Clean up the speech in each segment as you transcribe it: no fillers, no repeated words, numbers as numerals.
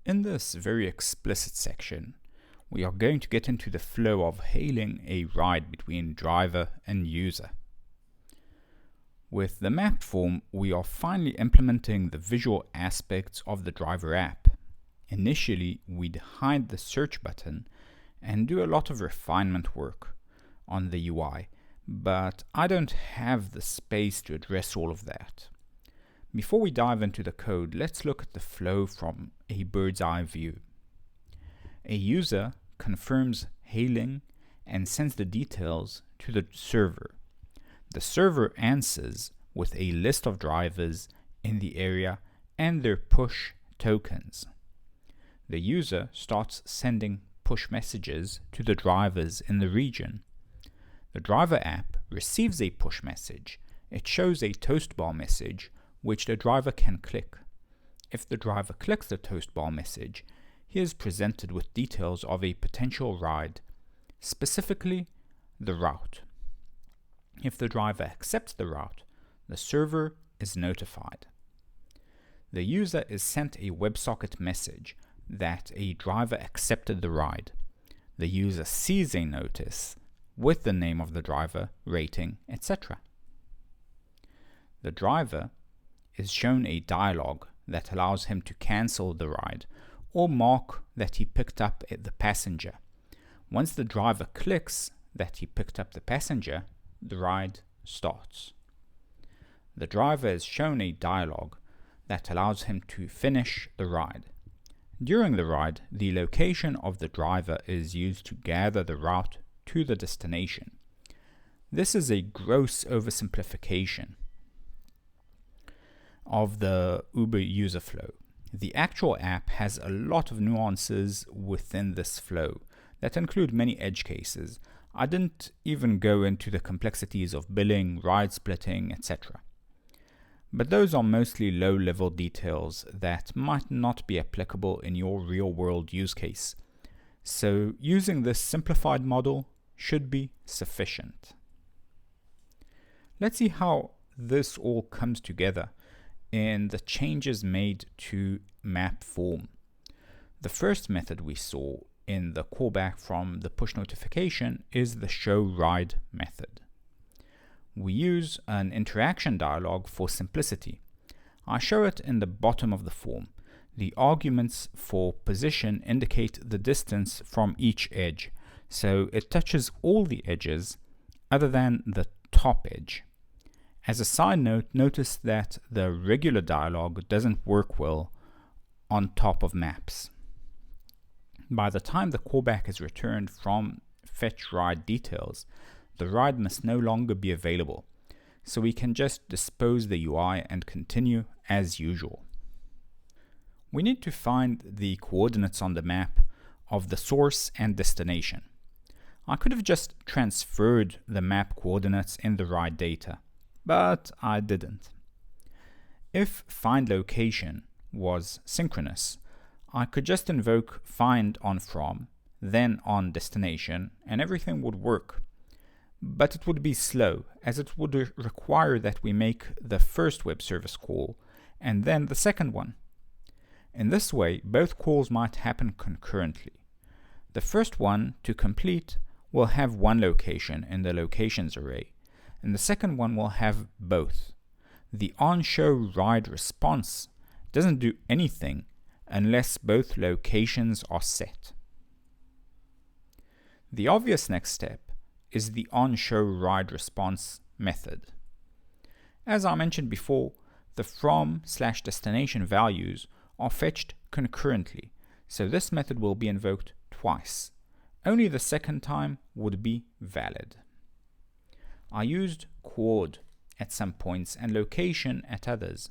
In this very explicit section, we are going to get into the flow of hailing a ride between driver and user. With the mapped form, we are finally implementing the visual aspects of the driver app. Initially, we'd hide the search button and do a lot of refinement work on the UI, but I don't have the space to address all of that. Before we dive into the code, let's look at the flow from a bird's eye view. A user confirms hailing and sends the details to the server. The server answers with a list of drivers in the area and their push tokens. The user starts sending push messages to the drivers in the region. The driver app receives a push message. It shows a toast bar message which the driver can click. If the driver clicks the toast bar message, he is presented with details of a potential ride, specifically the route. If the driver accepts the route, the server is notified. The user is sent a WebSocket message that a driver accepted the ride. The user sees a notice with the name of the driver, rating, etc. The driver is shown a dialog that allows him to cancel the ride or mark that he picked up the passenger. Once the driver clicks that he picked up the passenger, the ride starts. The driver is shown a dialog that allows him to finish the ride. During the ride, the location of the driver is used to gather the route to the destination. This is a gross oversimplification of the Uber user flow. The actual app has a lot of nuances within this flow that include many edge cases. I didn't even go into the complexities of billing, ride splitting, etc. But those are mostly low-level details that might not be applicable in your real-world use case. So using this simplified model should be sufficient. Let's see how this all comes together in the changes made to map form. The first method we saw in the callback from the push notification is the showRide method. We use an interaction dialog for simplicity. I show it in the bottom of the form. The arguments for position indicate the distance from each edge, so it touches all the edges other than the top edge. As a side note, notice that the regular dialog doesn't work well on top of maps. By the time the callback is returned from fetch ride details, the ride must no longer be available, so we can just dispose the UI and continue as usual. We need to find the coordinates on the map of the source and destination. I could have just transferred the map coordinates in the ride data, but I didn't. If findLocation was synchronous, I could just invoke find on from, then on destination, and everything would work. But it would be slow, as it would require that we make the first web service call and then the second one. In this way, both calls might happen concurrently. The first one, to complete, will have one location in the locations array, and the second one will have both. The onShowRideResponse doesn't do anything unless both locations are set. The obvious next step is the onShowRideResponse method. As I mentioned before, the from/destination values are fetched concurrently, so this method will be invoked twice. Only the second time would be valid. I used coord at some points and location at others.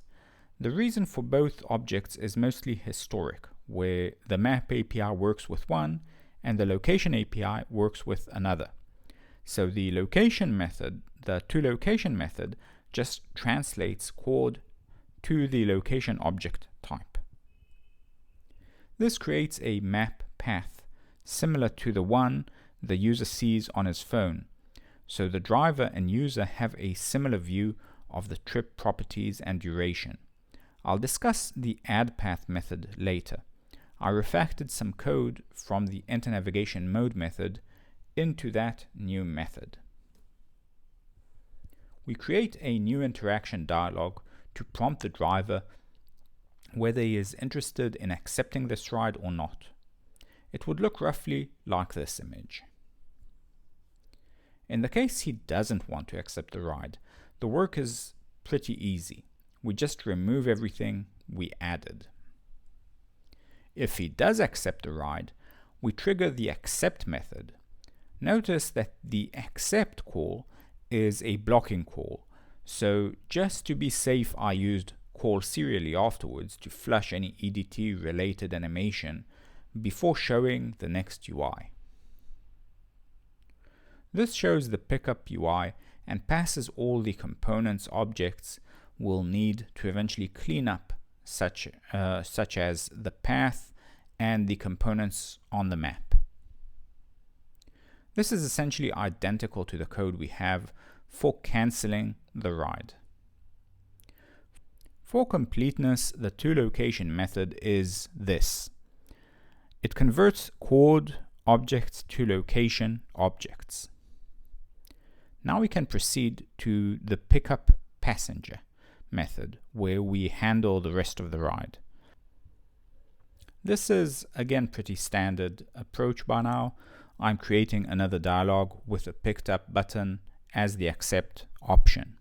The reason for both objects is mostly historic, where the map API works with one and the location API works with another. So the location method, the toLocation method, just translates coord to the location object type. This creates a map path similar to the one the user sees on his phone. So the driver and user have a similar view of the trip properties and duration. I'll discuss the addPath method later. I refactored some code from the enter navigation mode method into that new method. We create a new interaction dialog to prompt the driver whether he is interested in accepting this ride or not. It would look roughly like this image. In the case he doesn't want to accept the ride, the work is pretty easy. We just remove everything we added. If he does accept the ride, we trigger the accept method. Notice that the accept call is a blocking call, so just to be safe I used call serially afterwards to flush any EDT related animation before showing the next UI. This shows the pickup UI and passes all the components objects will need to eventually clean up, such as the path and the components on the map. This is essentially identical to the code we have for cancelling the ride. For completeness, the toLocation method is this. It converts chord objects to location objects. Now we can proceed to the pickupPassenger method, where we handle the rest of the ride. This is again pretty standard approach by now. I'm creating another dialog with a picked up button as the accept option.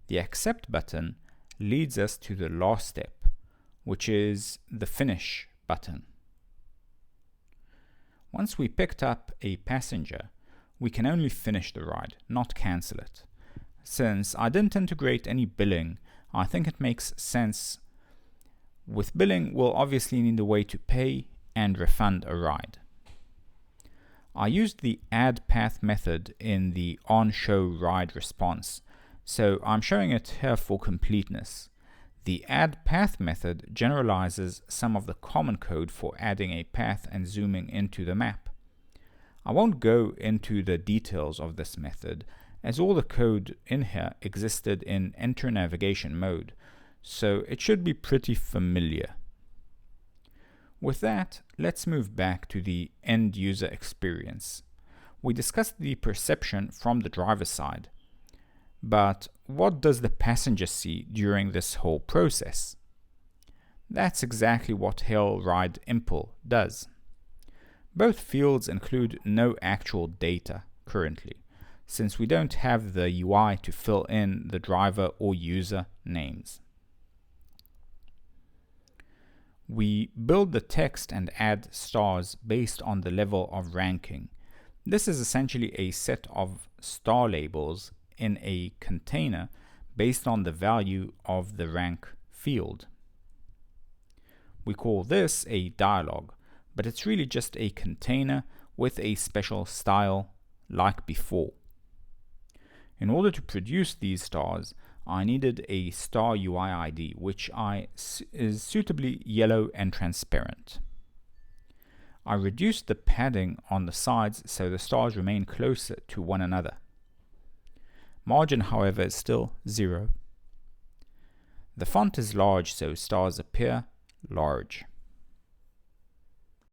The accept button leads us to the last step, which is the finish button. Once we picked up a passenger, we can only finish the ride, not cancel it. Since I didn't integrate any billing, I think it makes sense. With billing, we'll obviously need a way to pay and refund a ride. I used the addPath method in the onShowRideResponse, so I'm showing it here for completeness. The addPath method generalizes some of the common code for adding a path and zooming into the map. I won't go into the details of this method, as all the code in here existed in enter navigation mode, so it should be pretty familiar. With that, let's move back to the end user experience. We discussed the perception from the driver's side, but what does the passenger see during this whole process? That's exactly what Ridelmpl does. Both fields include no actual data currently, since we don't have the UI to fill in the driver or user names. We build the text and add stars based on the level of ranking. This is essentially a set of star labels in a container based on the value of the rank field. We call this a dialog, but it's really just a container with a special style like before. In order to produce these stars, I needed a star UI ID, which is suitably yellow and transparent. I reduced the padding on the sides so the stars remain closer to one another. Margin, however, is still 0. The font is large, so stars appear large.